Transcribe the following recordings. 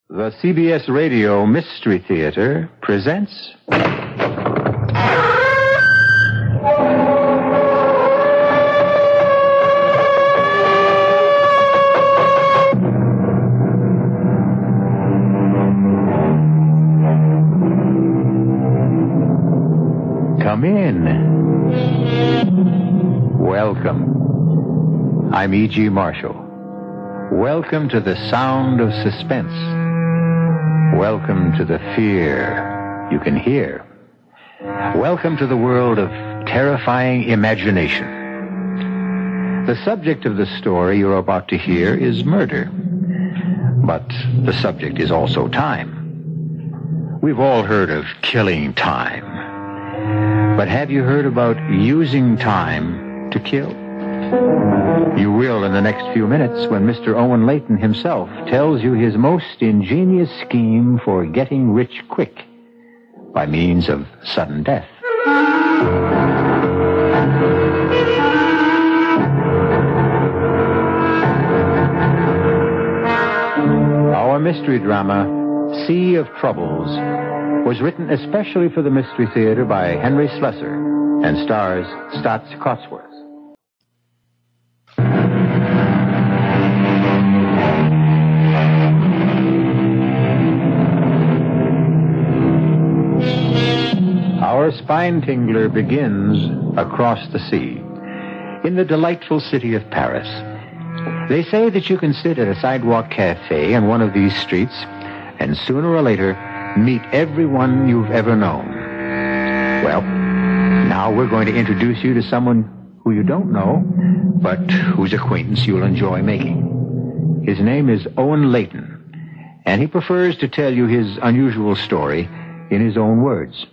The CBS Radio Mystery Theater presents... Come in. Welcome. I'm E.G. Marshall. Welcome to the sound of suspense. Welcome to the fear you can hear. Welcome to the world of terrifying imagination. The subject of the story you're about to hear is murder. But the subject is also time. We've all heard of killing time. But have you heard about using time to kill? You will in the next few minutes when Mr. Owen Layton himself tells you his most ingenious scheme for getting rich quick by means of sudden death. Our mystery drama, Sea of Troubles, was written especially for the Mystery Theater by Henry Slessor and stars Staats Cotsworth. Our spine tingler begins across the sea, in the delightful city of Paris. They say that you can sit at a sidewalk cafe in one of these streets and sooner or later meet everyone you've ever known. Well, now we're going to introduce you to someone who you don't know, but whose acquaintance you'll enjoy making. His name is Owen Layton, and he prefers to tell you his unusual story in his own words.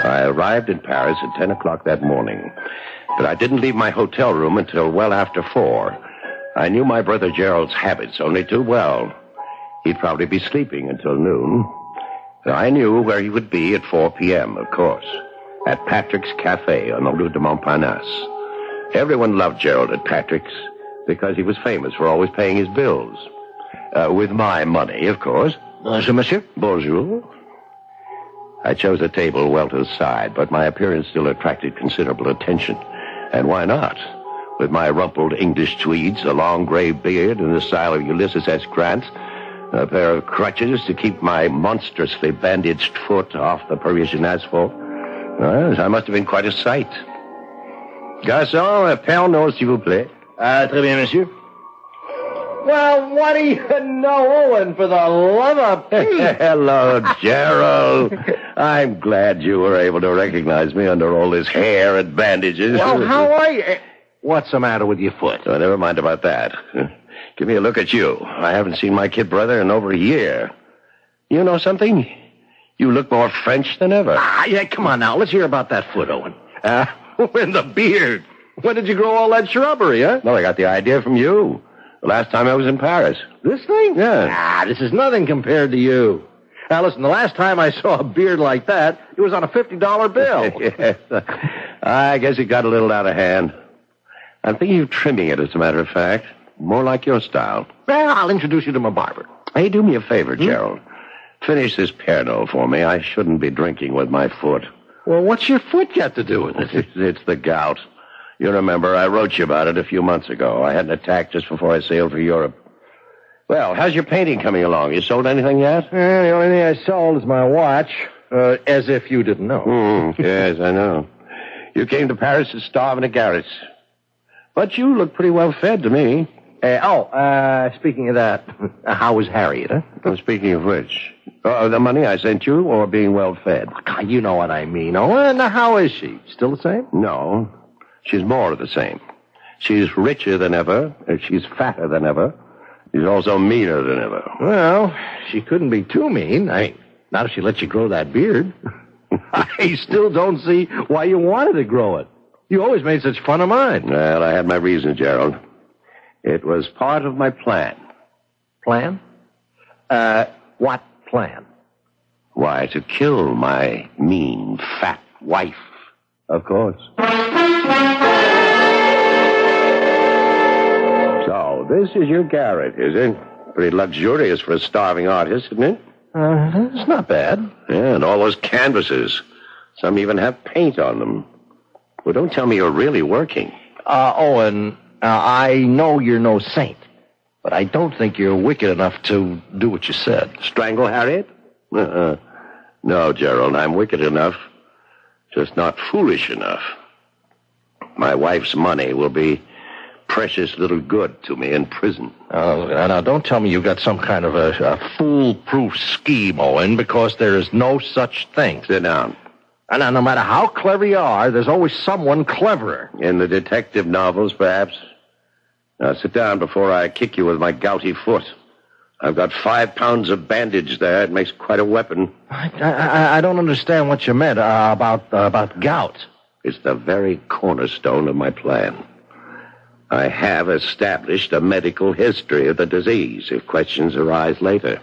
I arrived in Paris at 10 o'clock that morning, but I didn't leave my hotel room until well after 4. I knew my brother Gerald's habits only too well. He'd probably be sleeping until noon. I knew where he would be at 4 p.m., of course, at Patrick's Cafe on the Rue de Montparnasse. Everyone loved Gerald at Patrick's because he was famous for always paying his bills. With my money, of course. Bonjour, monsieur. Bonjour. I chose a table well to the side, but my appearance still attracted considerable attention. And why not? With my rumpled English tweeds, a long gray beard in the style of Ulysses S. Grant, a pair of crutches to keep my monstrously bandaged foot off the Parisian asphalt. Well, I must have been quite a sight. Garçon, Pernod, s'il vous plaît. Très bien, monsieur. Well, what do you know, Owen, for the love of Pete? Hello, Gerald. I'm glad you were able to recognize me under all this hair and bandages. Well, how are you? What's the matter with your foot? Oh, never mind about that. Give me a look at you. I haven't seen my kid brother in over a year. You know something? You look more French than ever. Yeah, come on now. Let's hear about that foot, Owen. And the beard. When did you grow all that shrubbery, huh? No, I got the idea from you. The last time I was in Paris. This thing? Yeah. This is nothing compared to you. Now, listen, the last time I saw a beard like that, it was on a $50 bill. Yes. I guess it got a little out of hand. I'm thinking of trimming it, as a matter of fact. More like your style. Well, I'll introduce you to my barber. Hey, do me a favor, Gerald. Finish this Pernod for me. I shouldn't be drinking with my foot. Well, what's your foot got to do with it? It's the gout. You remember, I wrote you about it a few months ago. I had an attack just before I sailed for Europe. Well, how's your painting coming along? You sold anything yet? The only thing I sold is my watch. As if you didn't know. Yes, I know. You came to Paris to starve in a garret. But you look pretty well fed to me. Speaking of that, how was Harriet, huh? Well, speaking of which, the money I sent you or being well fed? You know what I mean, Owen. How is she? Still the same? No. She's more of the same. She's richer than ever. She's fatter than ever. She's also meaner than ever. Well, she couldn't be too mean. Not if she let you grow that beard. I still don't see why you wanted to grow it. You always made such fun of mine. Well, I had my reasons, Gerald. It was part of my plan. Plan? What plan? Why, to kill my mean, fat wife. Of course. So, this is your garret, is it? Pretty luxurious for a starving artist, isn't it? It's not bad. Yeah, and all those canvases. Some even have paint on them. Well, don't tell me you're really working. Owen, I know you're no saint, but I don't think you're wicked enough to do what you said. Strangle Harriet? No, Gerald, I'm wicked enough. Just not foolish enough. My wife's money will be precious little good to me in prison. Now, don't tell me you've got some kind of a foolproof scheme, Owen, because there is no such thing. Sit down. And no matter how clever you are, there's always someone cleverer. In the detective novels, perhaps? Now, sit down before I kick you with my gouty foot. I've got 5 pounds of bandage there. It makes quite a weapon. I don't understand what you meant about gout. It's the very cornerstone of my plan. I have established a medical history of the disease if questions arise later.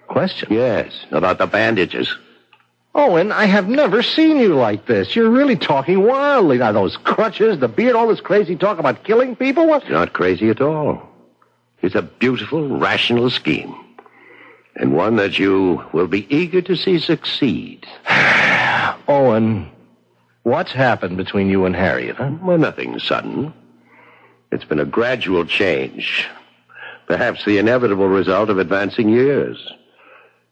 Question? Yes, about the bandages. Owen, I have never seen you like this. You're really talking wildly. Now, those crutches, the beard, all this crazy talk about killing people, what? It's not crazy at all. It's a beautiful, rational scheme. And one that you will be eager to see succeed. Owen, what's happened between you and Harriet, huh? Well, nothing sudden. It's been a gradual change. Perhaps the inevitable result of advancing years.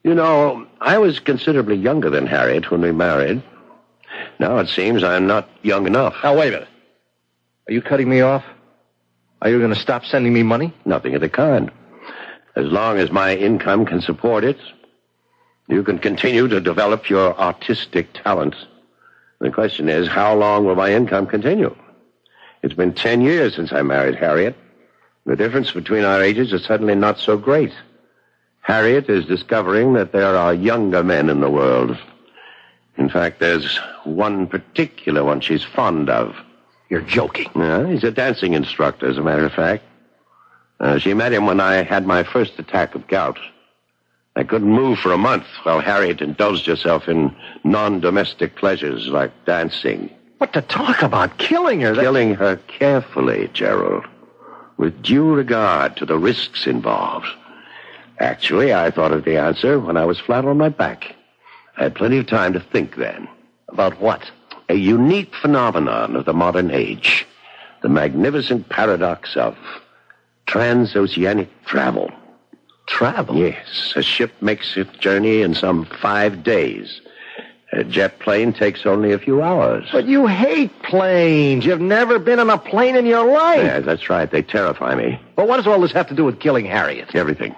You know, I was considerably younger than Harriet when we married. Now it seems I'm not young enough. Now, wait a minute. Are you cutting me off? Are you going to stop sending me money? Nothing of the kind. As long as my income can support it, you can continue to develop your artistic talents. The question is, how long will my income continue? It's been 10 years since I married Harriet. The difference between our ages is suddenly not so great. Harriet is discovering that there are younger men in the world. In fact, there's one particular one she's fond of. You're joking. Yeah, he's a dancing instructor, as a matter of fact. She met him when I had my first attack of gout. I couldn't move for a month while Harriet indulged herself in non-domestic pleasures like dancing. What to talk about? Killing her? Killing her carefully, Gerald, with due regard to the risks involved. Actually, I thought of the answer when I was flat on my back. I had plenty of time to think then. About what? A unique phenomenon of the modern age. The magnificent paradox of transoceanic travel. Travel? Yes. A ship makes its journey in some 5 days. A jet plane takes only a few hours. But you hate planes. You've never been on a plane in your life. Yeah, that's right. They terrify me. But what does all this have to do with killing Harriet? Everything.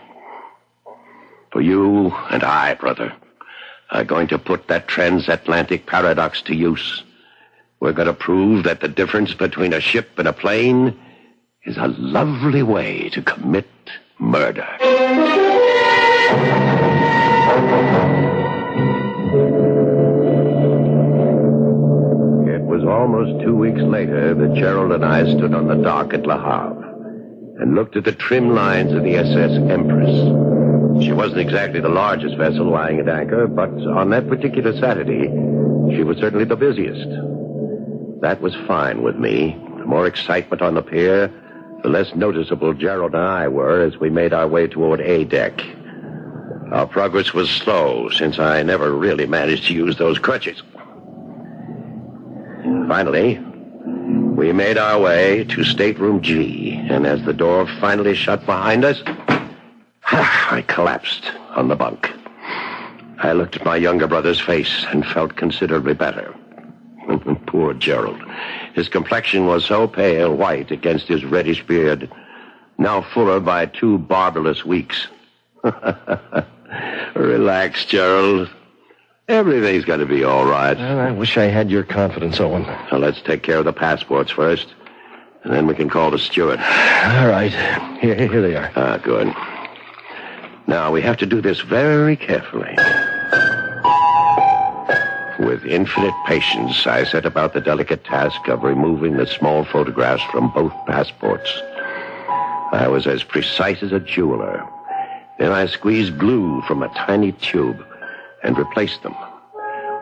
For you and I, brother, are going to put that transatlantic paradox to use. We're going to prove that the difference between a ship and a plane is a lovely way to commit murder. It was almost 2 weeks later that Gerald and I stood on the dock at Le Havre and looked at the trim lines of the SS Empress. She wasn't exactly the largest vessel lying at anchor, but on that particular Saturday, she was certainly the busiest. That was fine with me. The more excitement on the pier, the less noticeable Gerald and I were as we made our way toward A deck. Our progress was slow, since I never really managed to use those crutches. Finally, we made our way to stateroom G, and as the door finally shut behind us, I collapsed on the bunk. I looked at my younger brother's face and felt considerably better. Poor Gerald. His complexion was so pale white against his reddish beard, now fuller by 2 barbarous weeks. Relax, Gerald. Everything's going to be all right. Well, I wish I had your confidence, Owen. Now, let's take care of the passports first, and then we can call the steward. All right. Here they are. Ah, good. Now, we have to do this very carefully. With infinite patience, I set about the delicate task of removing the small photographs from both passports. I was as precise as a jeweler. Then I squeezed glue from a tiny tube and replaced them.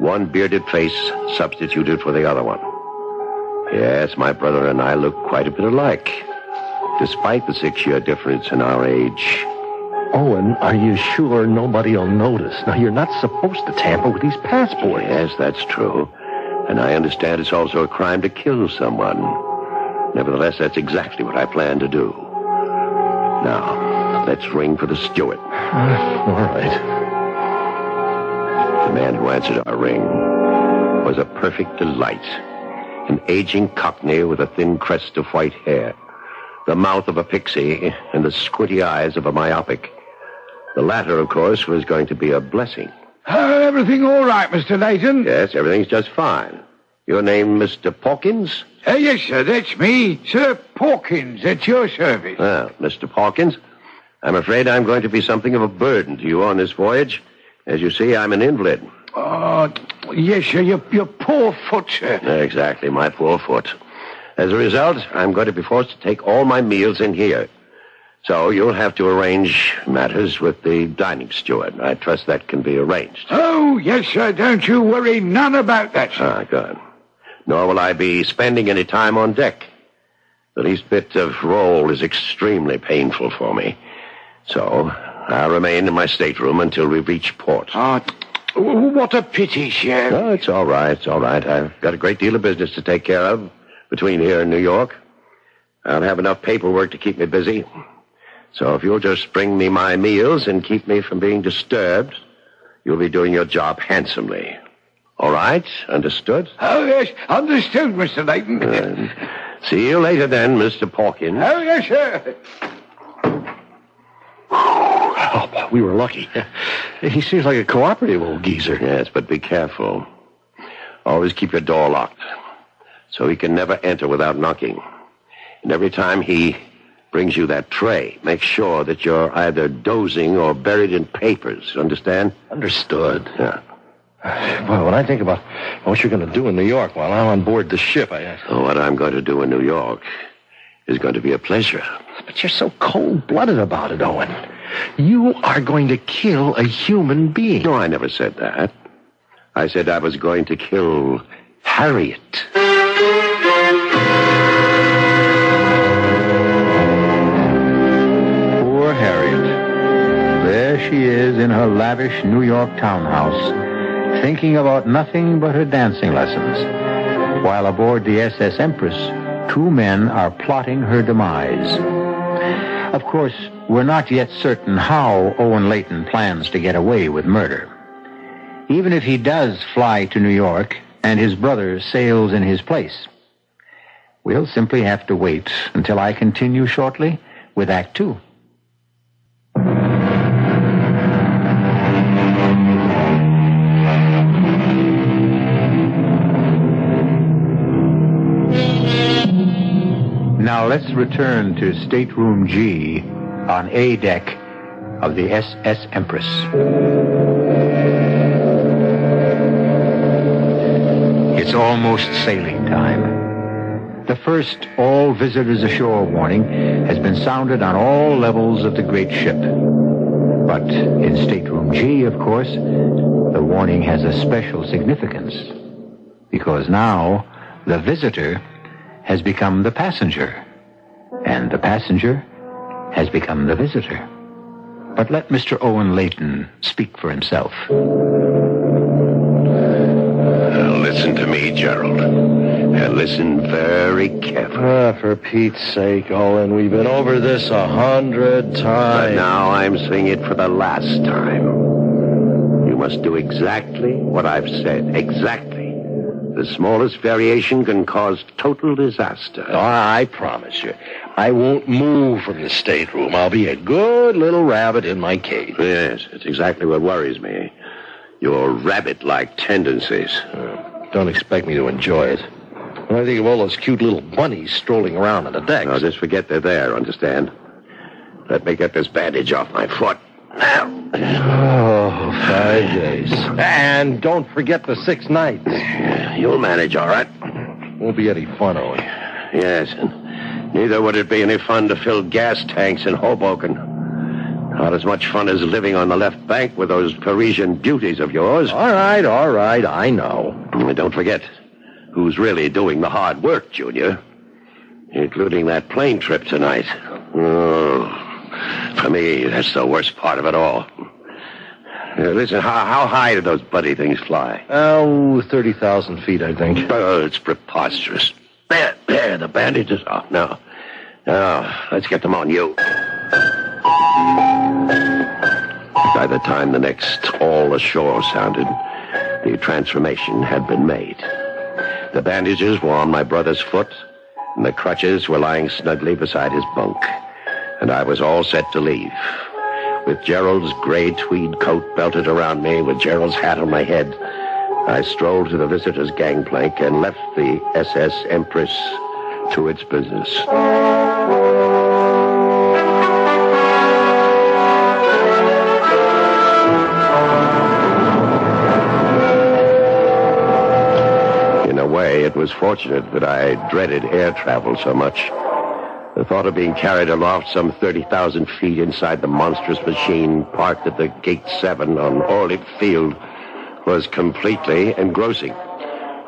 One bearded face substituted for the other one. Yes, my brother and I look quite a bit alike. Despite the 6-year difference in our age, Owen, are you sure nobody will notice? Now, you're not supposed to tamper with these passports. Yes, that's true. And I understand it's also a crime to kill someone. Nevertheless, that's exactly what I plan to do. Now, let's ring for the steward. All right. The man who answered our ring was a perfect delight. An aging cockney with a thin crest of white hair, the mouth of a pixie, and the squinty eyes of a myopic. The latter, of course, was going to be a blessing. Everything all right, Mr. Layton? Yes, everything's just fine. Your name, Mr. Pawkins? Yes, sir, that's me. Sir Pawkins, at your service. Well, Mr. Pawkins, I'm afraid I'm going to be something of a burden to you on this voyage. As you see, I'm an invalid. Yes, sir, your poor foot, sir. Exactly, my poor foot. As a result, I'm going to be forced to take all my meals in here. So you'll have to arrange matters with the dining steward. I trust that can be arranged. Oh, yes, sir, don't you worry none about that, sir. Ah, good. Nor will I be spending any time on deck. The least bit of roll is extremely painful for me. So I'll remain in my stateroom until we reach port. What a pity, sir. Oh, it's all right, it's all right. I've got a great deal of business to take care of between here and New York. I'll have enough paperwork to keep me busy. So if you'll just bring me my meals and keep me from being disturbed, you'll be doing your job handsomely. All right? Understood? Oh, yes, understood, Mr. Layton. See you later then, Mr. Pawkins. Oh, yes, sir. Oh, we were lucky. He seems like a cooperative old geezer. Yes, but be careful. Always keep your door locked, so he can never enter without knocking. And every time he brings you that tray, make sure that you're either dozing or buried in papers. Understand? Understood. Yeah. Well, when I think about what you're going to do in New York while I'm on board the ship, What I'm going to do in New York is going to be a pleasure. But you're so cold-blooded about it, Owen. You are going to kill a human being. No, I never said that. I said I was going to kill Harriet. Poor Harriet. There she is in her lavish New York townhouse, thinking about nothing but her dancing lessons, while aboard the SS Empress, two men are plotting her demise. Of course, we're not yet certain how Owen Layton plans to get away with murder. Even if he does fly to New York and his brother sails in his place, we'll simply have to wait until I continue shortly with Act Two. Now let's return to Stateroom G on A deck of the SS Empress. It's almost sailing time. The first all visitors ashore warning has been sounded on all levels of the great ship. But in Stateroom G, of course, the warning has a special significance, because now the visitor has become the passenger, and the passenger has become the visitor. But let Mr. Owen Layton speak for himself. Listen to me, Gerald. And listen very carefully. For Pete's sake, Owen, we've been over this 100 times. But now I'm saying it for the last time. You must do exactly what I've said. Exactly. The smallest variation can cause total disaster. Oh, I promise you, I won't move from the stateroom. I'll be a good little rabbit in my cage. Yes, it's exactly what worries me. Your rabbit-like tendencies. Don't expect me to enjoy it. When I think of all those cute little bunnies strolling around on the deck. No, just forget they're there, understand? Let me get this bandage off my foot. Now. Oh, 5 days. And don't forget the 6 nights. You'll manage, all right? Won't be any fun, Owen. Yes, and neither would it be any fun to fill gas tanks in Hoboken. Not as much fun as living on the left bank with those Parisian beauties of yours. All right, I know. And don't forget who's really doing the hard work, Junior. Including that plane trip tonight. Oh, for To me, that's the worst part of it all. Listen, how high do those bloody things fly? 30,000 feet, I think. Oh, it's preposterous. There, the bandages. Oh, no. Now, let's get them on you. By the time the next all ashore sounded, the transformation had been made. The bandages were on my brother's foot, and the crutches were lying snugly beside his bunk. And I was all set to leave. With Gerald's gray tweed coat belted around me, with Gerald's hat on my head, I strolled to the visitors' gangplank and left the SS Empress to its business. In a way, it was fortunate that I dreaded air travel so much. The thought of being carried aloft some 30,000 feet inside the monstrous machine parked at the Gate 7 on Orlip Field was completely engrossing.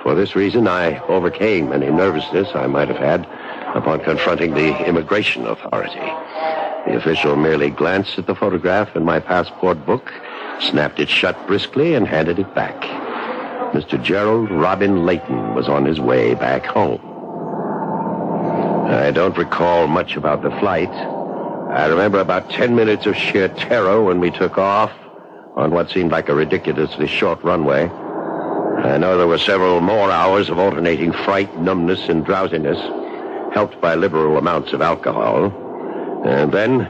For this reason, I overcame any nervousness I might have had upon confronting the immigration authority. The official merely glanced at the photograph in my passport book, snapped it shut briskly, and handed it back. Mr. Gerald Robin Layton was on his way back home. I don't recall much about the flight. I remember about 10 minutes of sheer terror when we took off on what seemed like a ridiculously short runway. I know there were several more hours of alternating fright, numbness, and drowsiness, helped by liberal amounts of alcohol. And then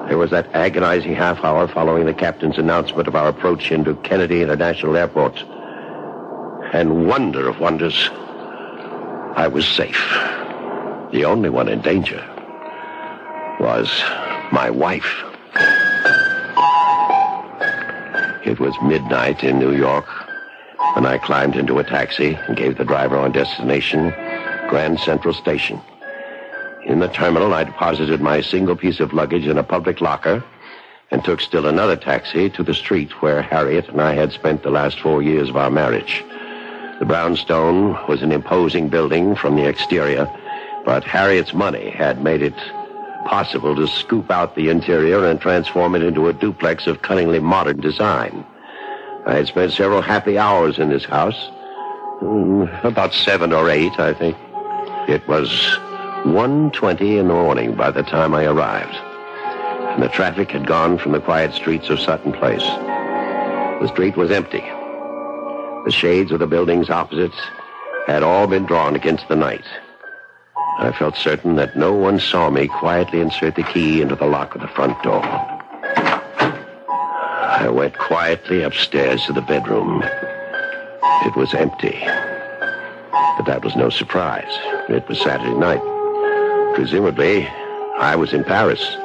there was that agonizing half hour following the captain's announcement of our approach into Kennedy International Airport. And wonder of wonders, I was safe. The only one in danger was my wife. It was midnight in New York when I climbed into a taxi and gave the driver our destination, Grand Central Station. In the terminal, I deposited my single piece of luggage in a public locker and took still another taxi to the street where Harriet and I had spent the last 4 years of our marriage. The brownstone was an imposing building from the exterior, but Harriet's money had made it possible to scoop out the interior and transform it into a duplex of cunningly modern design. I had spent several happy hours in this house, about 7 or 8, I think. It was 1:20 in the morning by the time I arrived, and the traffic had gone from the quiet streets of Sutton Place. The street was empty. The shades of the buildings opposite had all been drawn against the night. I felt certain that no one saw me quietly insert the key into the lock of the front door. I went quietly upstairs to the bedroom. It was empty. But that was no surprise. It was Saturday night. Presumably, I was in Paris.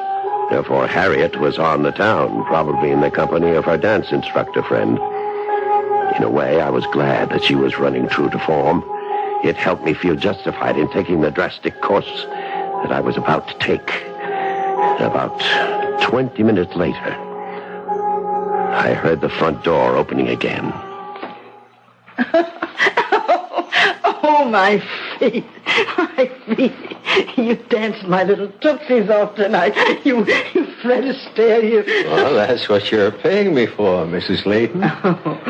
Therefore, Harriet was on the town, probably in the company of her dance instructor friend. In a way, I was glad that she was running true to form. It helped me feel justified in taking the drastic course that I was about to take. About 20 minutes later, I heard the front door opening again. Oh, my feet. My feet. You danced my little tootsies off tonight. You Fred Astaire, you... Well, that's what you're paying me for, Mrs. Layton. Oh,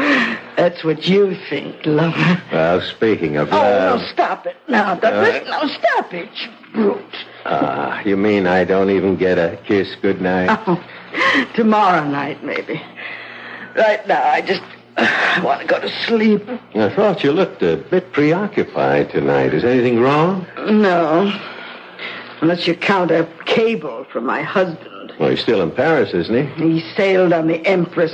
that's what you think, lover. Well, speaking of Oh, love... no, stop it. Now, Douglas, no, stop it, you brute. You mean I don't even get a kiss goodnight? Oh, tomorrow night, maybe. Right now, I want to go to sleep. I thought you looked a bit preoccupied tonight. Is anything wrong? No. Unless you count a cable from my husband. Well, he's still in Paris, isn't he? He sailed on the Empress.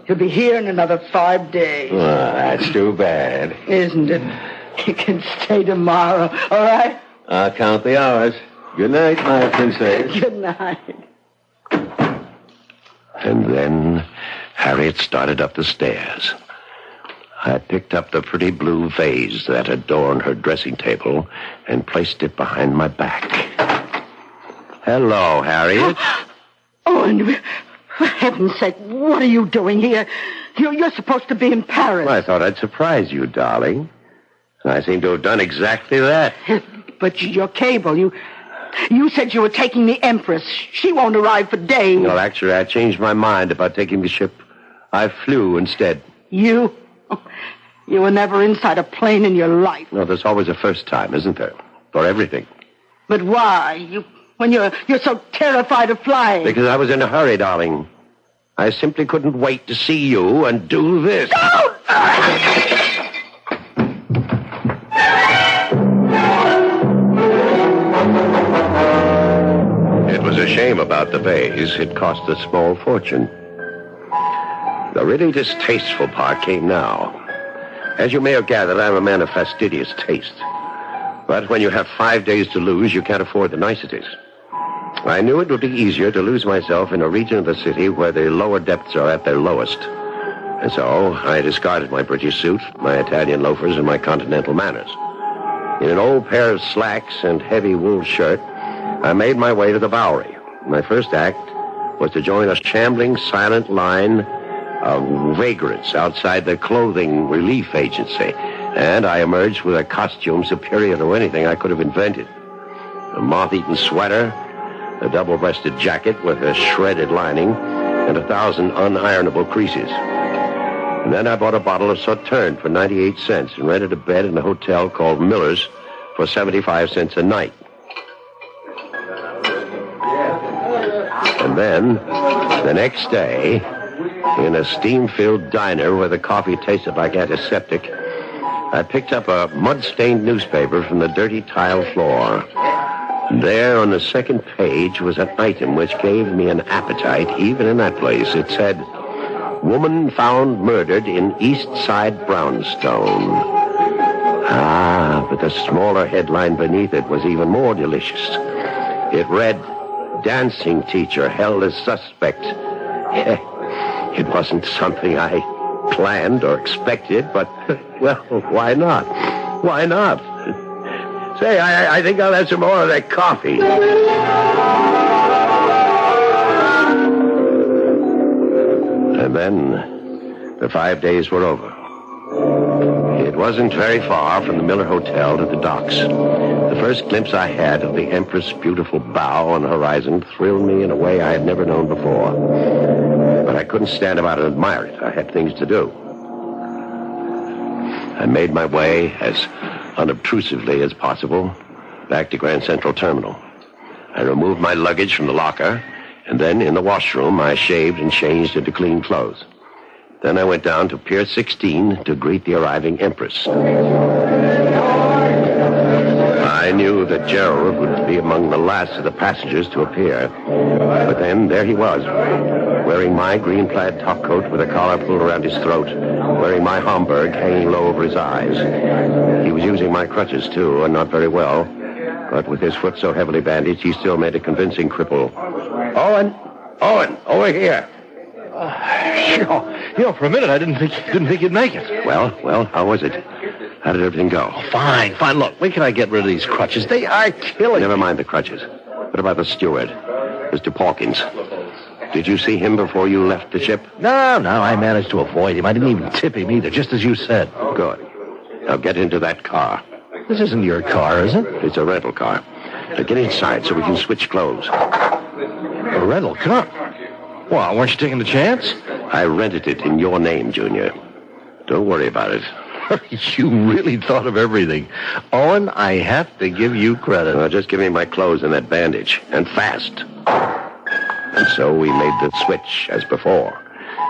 He'll be here in another 5 days. Well, that's too bad. Isn't it? He can stay tomorrow, all right? I'll count the hours. Good night, my princess. Good night. And then Harriet started up the stairs. I picked up the pretty blue vase that adorned her dressing table and placed it behind my back. Hello, Harriet. Oh, and for heaven's sake, what are you doing here? You're supposed to be in Paris. Well, I thought I'd surprise you, darling. I seem to have done exactly that. But your cable, you You said you were taking the Empress. She won't arrive for days. Well, actually, I changed my mind about taking the ship. I flew instead. You were never inside a plane in your life. No, there's always a first time, isn't there? For everything. But why? When you're so terrified of flying. Because I was in a hurry, darling. I simply couldn't wait to see you and do this. Don't! It was a shame about the vase. It cost a small fortune. The really distasteful part came now. As you may have gathered, I'm a man of fastidious taste. But when you have 5 days to lose, you can't afford the niceties. I knew it would be easier to lose myself in a region of the city where the lower depths are at their lowest. And so I discarded my British suit, my Italian loafers, and my continental manners. In an old pair of slacks and heavy wool shirt, I made my way to the Bowery. My first act was to join a shambling, silent line of vagrants outside the clothing relief agency, and I emerged with a costume superior to anything I could have invented. A moth-eaten sweater, a double-breasted jacket with a shredded lining, and 1,000 unironable creases. And then I bought a bottle of Sauterne for 98 cents and rented a bed in a hotel called Miller's for 75 cents a night. And then, the next day, in a steam-filled diner where the coffee tasted like antiseptic, I picked up a mud-stained newspaper from the dirty tile floor. There on the second page was an item which gave me an appetite, even in that place. It said, "Woman found murdered in East Side brownstone." Ah, but the smaller headline beneath it was even more delicious. It read, "Dancing teacher held as suspect." It wasn't something I planned or expected, but, well, why not? Why not? Say, I think I'll have some more of that coffee. And then the 5 days were over. It wasn't very far from the Miller Hotel to the docks. The first glimpse I had of the Empress' beautiful bow on the horizon thrilled me in a way I had never known before. But I couldn't stand about and admire it. I had things to do. I made my way as unobtrusively as possible back to Grand Central Terminal. I removed my luggage from the locker, and then in the washroom I shaved and changed into clean clothes. Then I went down to Pier 16 to greet the arriving Empress. I knew that Gerald would be among the last of the passengers to appear. But then there he was, wearing my green plaid topcoat with a collar pulled around his throat, wearing my Homburg hanging low over his eyes. He was using my crutches, too, and not very well. But with his foot so heavily bandaged, he still made a convincing cripple. Owen, over here. For a minute I didn't think you'd make it. Well, how was it? How did everything go? Fine. Look, when can I get rid of these crutches? They are killing me. Never mind the crutches. What about the steward, Mr. Pawkins? Did you see him before you left the ship? No, I managed to avoid him. I didn't even tip him either, just as you said. Good. Now get into that car. This isn't your car, is it? It's a rental car. Now get inside so we can switch clothes. A rental car? Well, weren't you taking the chance? I rented it in your name, Junior. Don't worry about it. You really thought of everything. Owen, I have to give you credit. Well, just give me my clothes and that bandage. And fast. And so we made the switch, as before.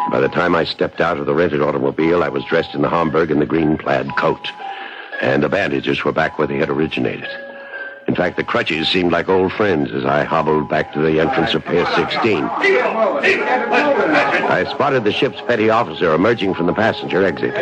By the time I stepped out of the rented automobile, I was dressed in the Homburg and the green plaid coat. And the bandages were back where they had originated. In fact, the crutches seemed like old friends as I hobbled back to the entrance of Pier 16. I spotted the ship's petty officer emerging from the passenger exit.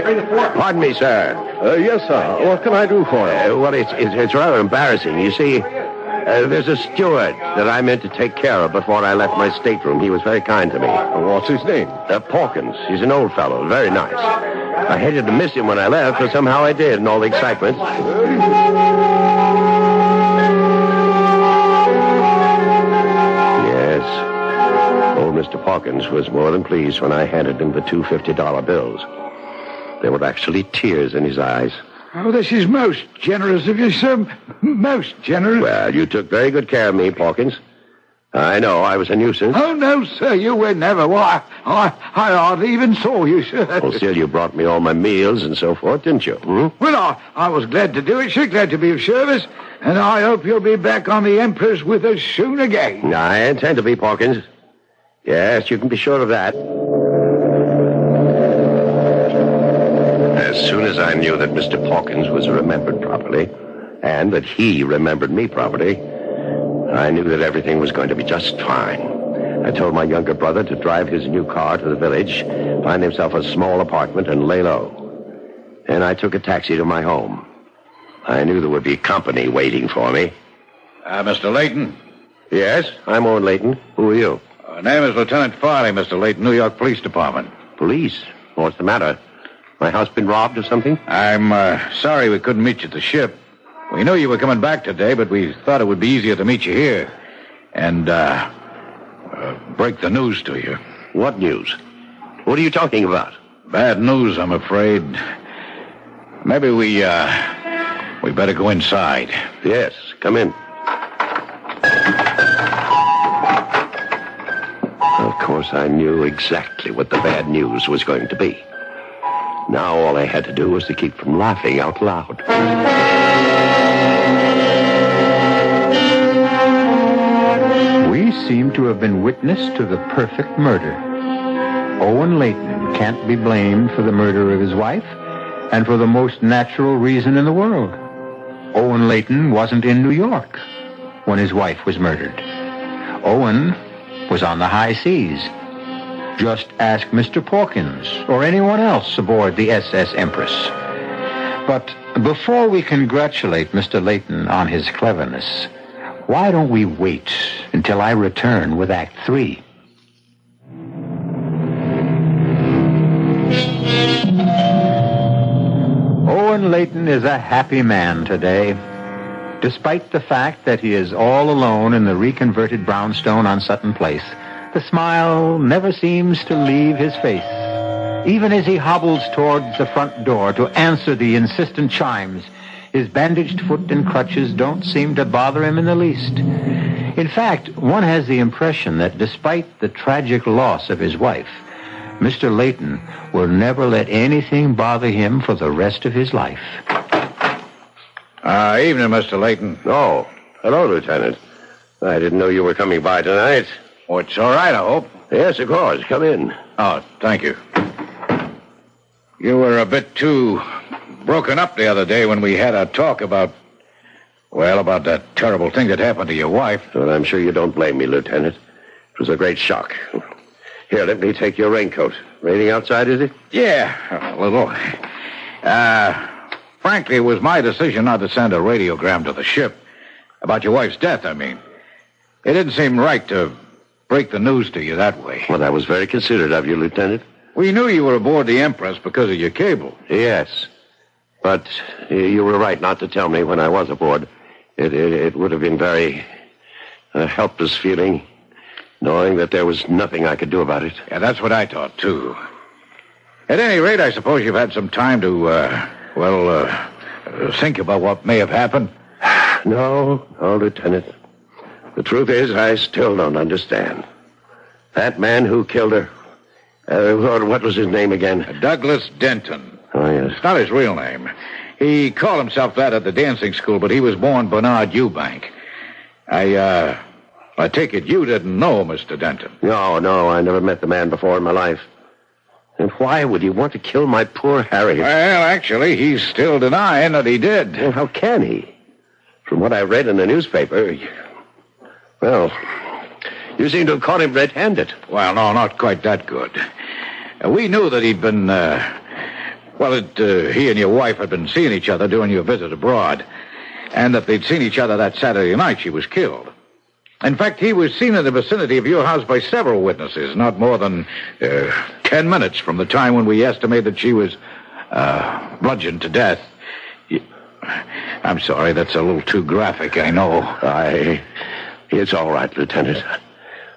Pardon me, sir. Yes, sir. What can I do for you? Well, it's rather embarrassing. You see, there's a steward that I meant to take care of before I left my stateroom. He was very kind to me. What's his name? Pawkins. He's an old fellow. Very nice. I hated to miss him when I left, but somehow I did in all the excitement. Old Mr. Pawkins was more than pleased when I handed him the two $50 bills. There were actually tears in his eyes. Oh, this is most generous of you, sir. Most generous. Well, you took very good care of me, Pawkins. I know I was a nuisance. Oh, no, sir, you were never. Why, I hardly even saw you, sir. Well, still, you brought me all my meals and so forth, didn't you? Well, I was glad to do it, sir. Glad to be of service. And I hope you'll be back on the Empress with us soon again. I intend to be, Pawkins. Yes, you can be sure of that. As soon as I knew that Mr. Pawkins was remembered properly, and that he remembered me properly, I knew that everything was going to be just fine. I told my younger brother to drive his new car to the village, find himself a small apartment, and lay low. And I took a taxi to my home. I knew there would be company waiting for me. Mr. Layton? Yes, I'm Owen Layton. Who are you? Name is Lieutenant Farley, Mr. Layton, New York Police Department. Police? What's the matter? My house been robbed or something? I'm sorry we couldn't meet you at the ship. We knew you were coming back today, but we thought it would be easier to meet you here and break the news to you. What news? What are you talking about? Bad news, I'm afraid. Maybe we better go inside. Yes, come in. Of course, I knew exactly what the bad news was going to be. Now all I had to do was to keep from laughing out loud. We seem to have been witness to the perfect murder. Owen Layton can't be blamed for the murder of his wife, and for the most natural reason in the world. Owen Layton wasn't in New York when his wife was murdered. Owen was on the high seas. Just ask Mr. Pawkins or anyone else aboard the SS Empress. But before we congratulate Mr. Layton on his cleverness, why don't we wait until I return with Act 3? Owen Layton is a happy man today, despite the fact that he is all alone in the reconverted brownstone on Sutton Place. The smile never seems to leave his face. Even as he hobbles towards the front door to answer the insistent chimes, his bandaged foot and crutches don't seem to bother him in the least. In fact, one has the impression that despite the tragic loss of his wife, Mr. Layton will never let anything bother him for the rest of his life. Evening, Mr. Layton. Oh, hello, Lieutenant. I didn't know you were coming by tonight. Oh, it's all right, I hope. Yes, of course. Come in. Oh, thank you. You were a bit too broken up the other day when we had a talk about that terrible thing that happened to your wife. Well, I'm sure you don't blame me, Lieutenant. It was a great shock. Here, let me take your raincoat. Raining outside, is it? Yeah, a little. Frankly, it was my decision not to send a radiogram to the ship. About your wife's death, I mean. It didn't seem right to break the news to you that way. Well, that was very considerate of you, Lieutenant. We knew you were aboard the Empress because of your cable. Yes. But you were right not to tell me when I was aboard. It would have been very helpless feeling, knowing that there was nothing I could do about it. Yeah, that's what I thought, too. At any rate, I suppose you've had some time to, think about what may have happened. No, Lieutenant. The truth is, I still don't understand. That man who killed her, what was his name again? Douglas Denton. Oh, yes. It's not his real name. He called himself that at the dancing school, but he was born Bernard Eubank. I take it you didn't know Mr. Denton. No, I never met the man before in my life. And why would he want to kill my poor Harriet? Well, actually, he's still denying that he did. Well, how can he? From what I read in the newspaper, well, you seem to have caught him red-handed. Well, no, not quite that good. We knew that he'd been, he and your wife had been seeing each other during your visit abroad, and that they'd seen each other that Saturday night she was killed. In fact, he was seen in the vicinity of your house by several witnesses, not more than 10 minutes from the time when we estimate that she was bludgeoned to death. I'm sorry, that's a little too graphic, I know. It's all right, Lieutenant.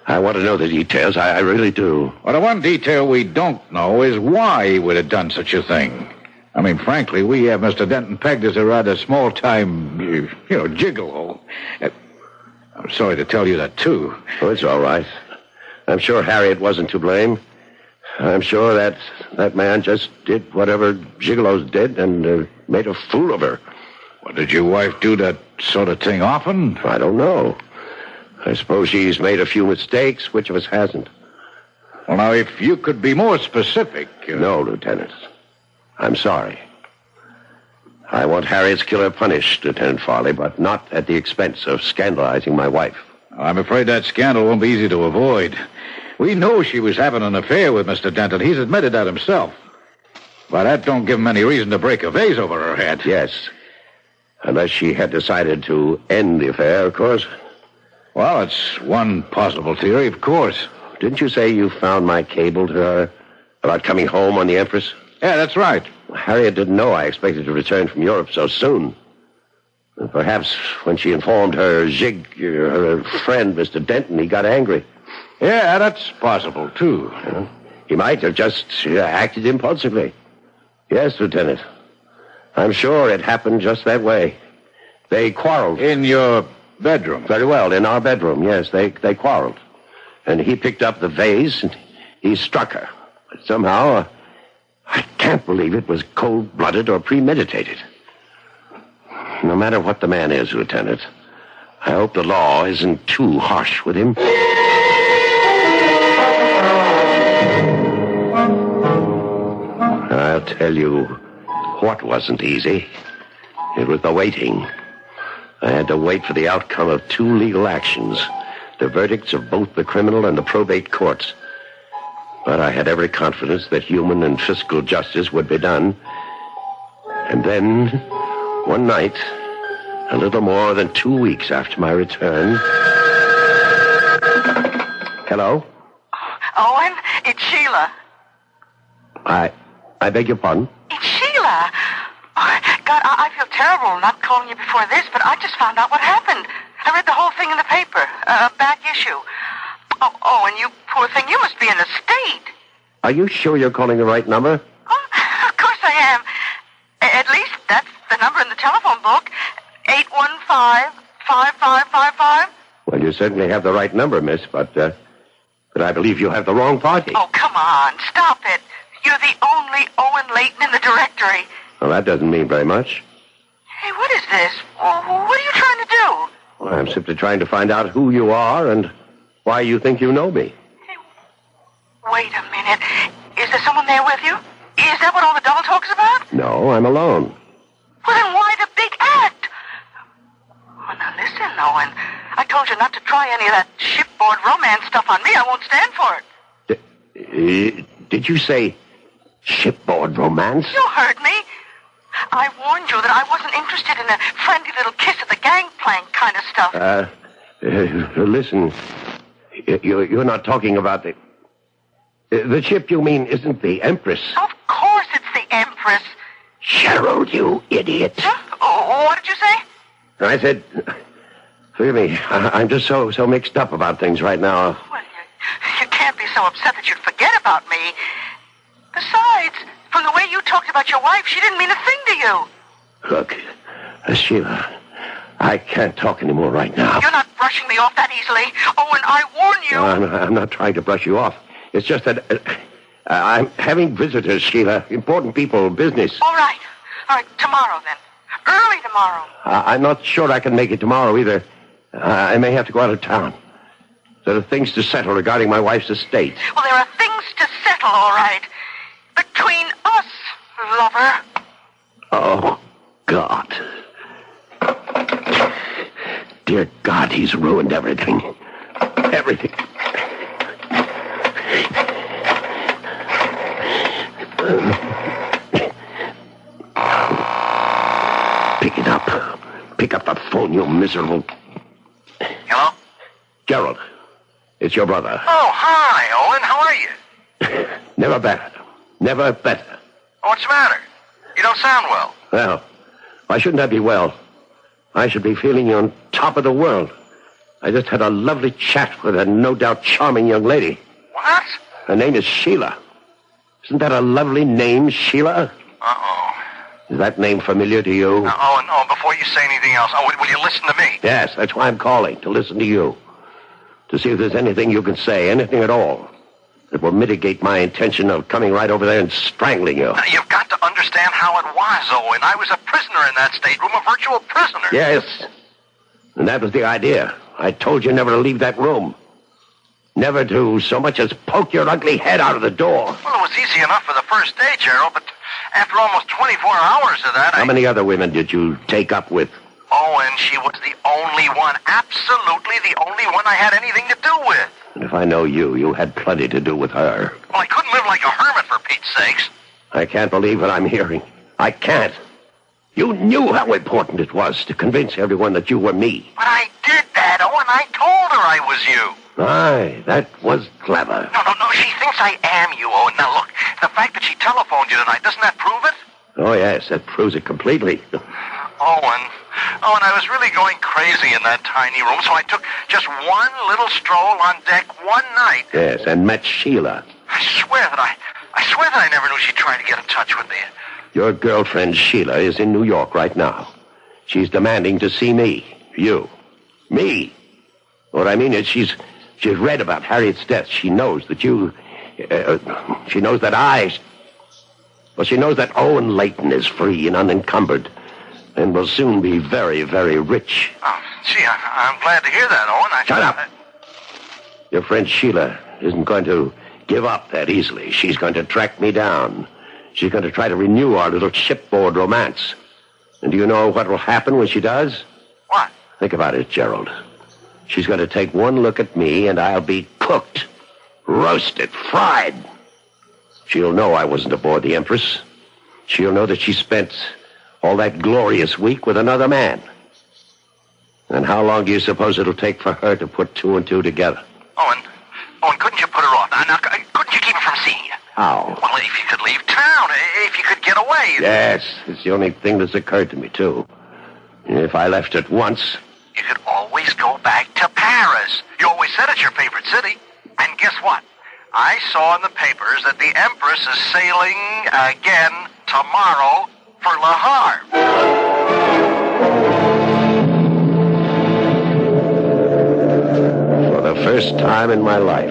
I want to know the details. I really do. Well, the one detail we don't know is why he would have done such a thing. I mean, frankly, we have Mr. Denton pegged as a rather small-time, gigolo. I'm sorry to tell you that, too. Oh, it's all right. I'm sure Harriet wasn't to blame. I'm sure that man just did whatever gigolos did and made a fool of her. Well, did your wife do that sort of thing often? I don't know. I suppose she's made a few mistakes. Which of us hasn't? Well, now, if you could be more specific... No, Lieutenant. I'm sorry. I want Harriet's killer punished, Lieutenant Farley, but not at the expense of scandalizing my wife. I'm afraid that scandal won't be easy to avoid. We know she was having an affair with Mr. Denton. He's admitted that himself. But that don't give him any reason to break a vase over her head. Yes. Unless she had decided to end the affair, of course. Well, it's one possible theory, of course. Didn't you say you found my cable to her about coming home on the Empress? Yeah, that's right. Harriet didn't know I expected to return from Europe so soon. And perhaps when she informed her friend, Mr. Denton, he got angry. Yeah, that's possible, too. He might have just acted impulsively. Yes, Lieutenant. I'm sure it happened just that way. They quarreled. In your bedroom? Very well, in our bedroom, yes. They quarreled. And he picked up the vase and he struck her. But somehow, I can't believe it was cold-blooded or premeditated. No matter what the man is, Lieutenant, I hope the law isn't too harsh with him. I'll tell you what wasn't easy. It was the waiting. I had to wait for the outcome of 2 legal actions, the verdicts of both the criminal and the probate courts. But I had every confidence that human and fiscal justice would be done. And then, one night, a little more than 2 weeks after my return... Hello? Owen, it's Sheila. I beg your pardon? It's Sheila. Oh, God, I feel terrible not calling you before this, but I just found out what happened. I read the whole thing in the paper, back issue. Oh, and you poor thing, you must be in a state. Are you sure you're calling the right number? Oh, of course I am. At least that's the number in the telephone book, 815-5555. Well, you certainly have the right number, miss, but I believe you have the wrong party. Oh, come on, stop it. You're the only Owen Layton in the directory. Well, that doesn't mean very much. Hey, what is this? What are you trying to do? Well, I'm simply trying to find out who you are and why you think you know me. Hey, wait a minute. Is there someone there with you? Is that what all the double talk's about? No, I'm alone. Well, then why the big act? Oh, now listen, Owen. I told you not to try any of that shipboard romance stuff on me. I won't stand for it. Did you say shipboard romance? You heard me. I warned you that I wasn't interested in a friendly little kiss at the gangplank kind of stuff. Listen. You're not talking about the ship you mean isn't the Empress. Of course it's the Empress. Gerald, you idiot. Huh? Oh, what did you say? I said, forgive me, I'm just so mixed up about things right now. Well, you can't be so upset that you'd forget about me. Besides, from the way you talked about your wife, she didn't mean a thing to you. Look, Sheila, I can't talk anymore right now. You're not brushing me off that easily. Oh, and I warn you. No, I'm not trying to brush you off. It's just that I'm having visitors, Sheila. Important people, business. All right, tomorrow then. Early tomorrow. I'm not sure I can make it tomorrow either. I may have to go out of town. There are things to settle regarding my wife's estate. Well, there are things to settle, all right. Between us, lover. Oh, God. Dear God, he's ruined everything. Everything. Pick it up. Pick up the phone, you miserable... Hello? Gerald, it's your brother. Oh, hi, Owen. How are you? Never better. Never better. What's the matter? You don't sound well. Well, why shouldn't I be well? I should be feeling on top of the world. I just had a lovely chat with a no doubt charming young lady. What? Her name is Sheila. Isn't that a lovely name, Sheila? Uh-oh. Is that name familiar to you? Owen, before you say anything else, will you listen to me? Yes, that's why I'm calling, to listen to you. To see if there's anything you can say, anything at all, that will mitigate my intention of coming right over there and strangling you. You've got to understand how it was, Owen. I was a prisoner in that stateroom, a virtual prisoner. Yes, and that was the idea. I told you never to leave that room. Never to so much as poke your ugly head out of the door. Well, it was easy enough for the first day, Gerald, but after almost 24 hours of that, How many other women did you take up with? Owen, she was the only one, absolutely the only one I had anything to do with. And if I know you, you had plenty to do with her. Well, I couldn't live like a hermit, for Pete's sakes. I can't believe what I'm hearing. I can't. You knew how important it was to convince everyone that you were me. But I did that, Owen. I told her I was you. Aye, that was clever. No, she thinks I am you, Owen. Now, look, the fact that she telephoned you tonight, doesn't that prove it? Oh, yes, that proves it completely. Owen, I was really going crazy in that tiny room, so I took just one little stroll on deck one night. Yes, and met Sheila. I swear that I never knew she'd try to get in touch with me. Your girlfriend Sheila is in New York right now. She's demanding to see me. You. Me. What I mean is she's read about Harriet's death. She knows that you... she knows that she knows that Owen Layton is free and unencumbered and will soon be very, very rich. Oh, gee, I'm glad to hear that, Owen. Shut up. Your friend Sheila isn't going to give up that easily. She's going to track me down. She's going to try to renew our little shipboard romance. And do you know what will happen when she does? What? Think about it, Gerald. She's going to take one look at me, and I'll be cooked, roasted, fried. She'll know I wasn't aboard the Empress. She'll know that she spent all that glorious week with another man. And how long do you suppose it'll take for her to put two and two together? Owen, couldn't you put her off? Now, couldn't you keep her from seeing you? How? Well, if you could leave town, if you could get away. Yes, it's the only thing that's occurred to me, too. If I left at once... You could always go back to Paris. You always said it's your favorite city. And guess what? I saw in the papers that the Empress is sailing again tomorrow for Le Havre. For the first time in my life,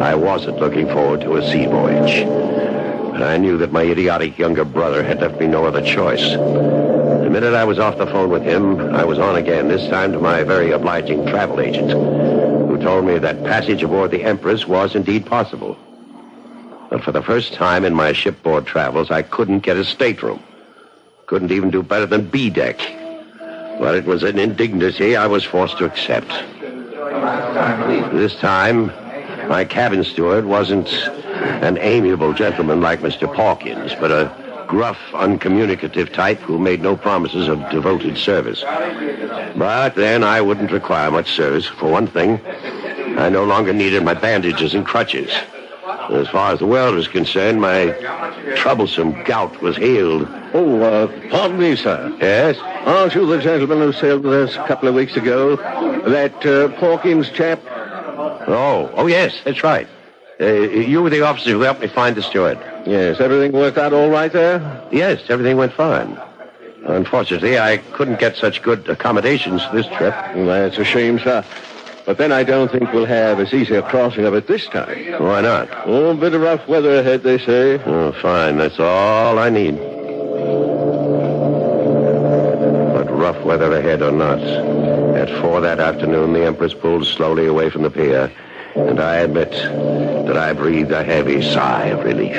I wasn't looking forward to a sea voyage. But I knew that my idiotic younger brother had left me no other choice. The minute I was off the phone with him, I was on again, this time to my very obliging travel agent, who told me that passage aboard the Empress was indeed possible. But for the first time in my shipboard travels, I couldn't get a stateroom. Couldn't even do better than B deck. But it was an indignity I was forced to accept. This time, my cabin steward wasn't an amiable gentleman like Mr. Pawkins, but a gruff, uncommunicative type who made no promises of devoted service. But then I wouldn't require much service. For one thing, I no longer needed my bandages and crutches. As far as the world was concerned, my troublesome gout was healed. Oh, pardon me, sir. Yes? Aren't you the gentleman who sailed with us a couple of weeks ago? That Pawkins chap? Oh, yes, that's right. You were the officer who helped me find the steward. Yes, everything worked out all right there? Yes, everything went fine. Unfortunately, I couldn't get such good accommodations this trip. Well, that's a shame, sir. But then I don't think we'll have as easy a crossing of it this time. Why not? Oh, a bit of rough weather ahead, they say. Oh, fine. That's all I need. But rough weather ahead or not, at 4 that afternoon, the Empress pulled slowly away from the pier, and I admit that I breathed a heavy sigh of relief.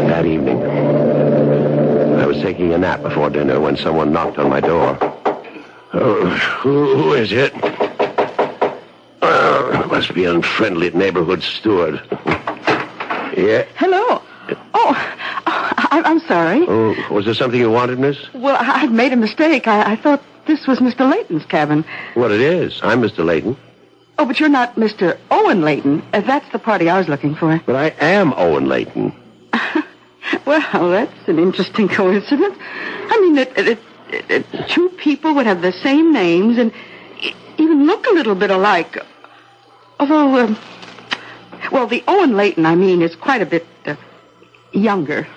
That evening, I was taking a nap before dinner when someone knocked on my door. Oh, who is it? Oh, it must be an unfriendly neighborhood steward. Yeah? Hello. I'm sorry. Oh, was there something you wanted, miss? Well, I'd made a mistake. I thought this was Mr. Layton's cabin. Well, it is. I'm Mr. Layton. Oh, but you're not Mr. Owen Layton. That's the party I was looking for. But I am Owen Layton. Well, that's an interesting coincidence. I mean, two people would have the same names and even look a little bit alike. Although, well, the Owen Layton, I mean, is quite a bit younger.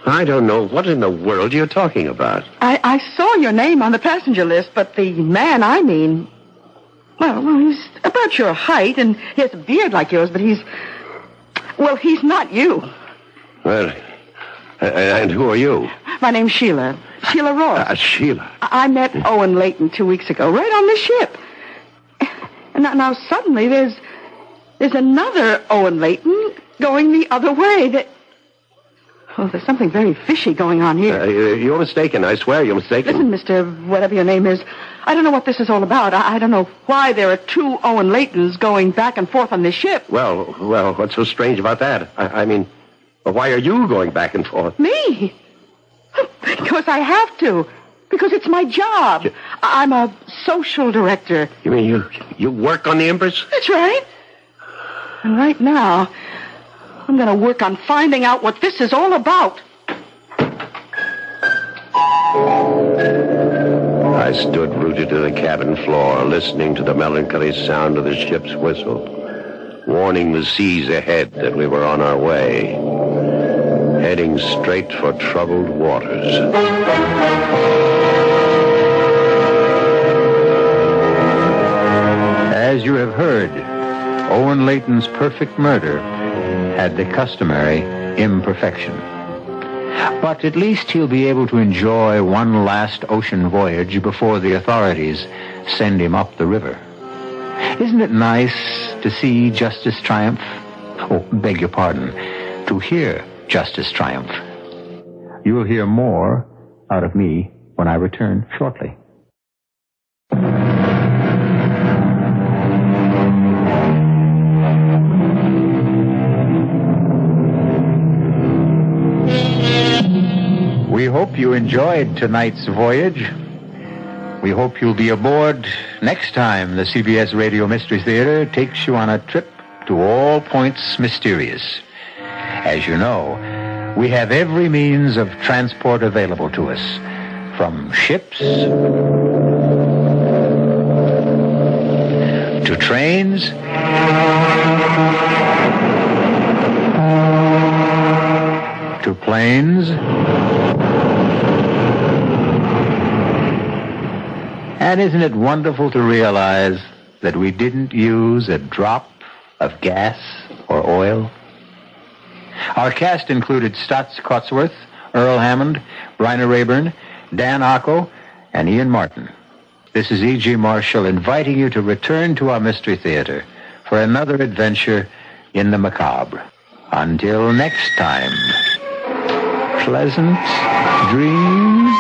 I don't know what in the world you're talking about. I saw your name on the passenger list, but the man I mean... Well, he's about your height, and he has a beard like yours, but he's... Well, he's not you. Well, and who are you? My name's Sheila. Sheila Ross. Sheila. I met Owen Layton 2 weeks ago, right on the ship. And now suddenly there's another Owen Layton going the other way. There's something very fishy going on here. You're mistaken. I swear you're mistaken. Listen, Mr. Whatever your name is, I don't know what this is all about. I don't know why there are two Owen Laytons going back and forth on this ship. Well, what's so strange about that? I mean, why are you going back and forth? Me? Because I have to. Because it's my job. I'm a social director. You mean you work on the Empress? That's right. And right now, I'm going to work on finding out what this is all about. I stood rooted to the cabin floor, listening to the melancholy sound of the ship's whistle, warning the seas ahead that we were on our way, heading straight for troubled waters. As you have heard, Owen Layton's perfect murder had the customary imperfection. But at least he'll be able to enjoy one last ocean voyage before the authorities send him up the river. Isn't it nice to see justice triumph? Oh, beg your pardon, to hear justice triumph. You'll hear more out of me when I return shortly. We hope you enjoyed tonight's voyage. We hope you'll be aboard next time the CBS Radio Mystery Theater takes you on a trip to all points mysterious. As you know, we have every means of transport available to us, from ships to trains to planes. And isn't it wonderful to realize that we didn't use a drop of gas or oil? Our cast included Stotts Cotsworth, Earl Hammond, Bryna Rayburn, Dan Ocko, and Ian Martin. This is E.G. Marshall inviting you to return to our Mystery Theater for another adventure in the macabre. Until next time, pleasant dreams.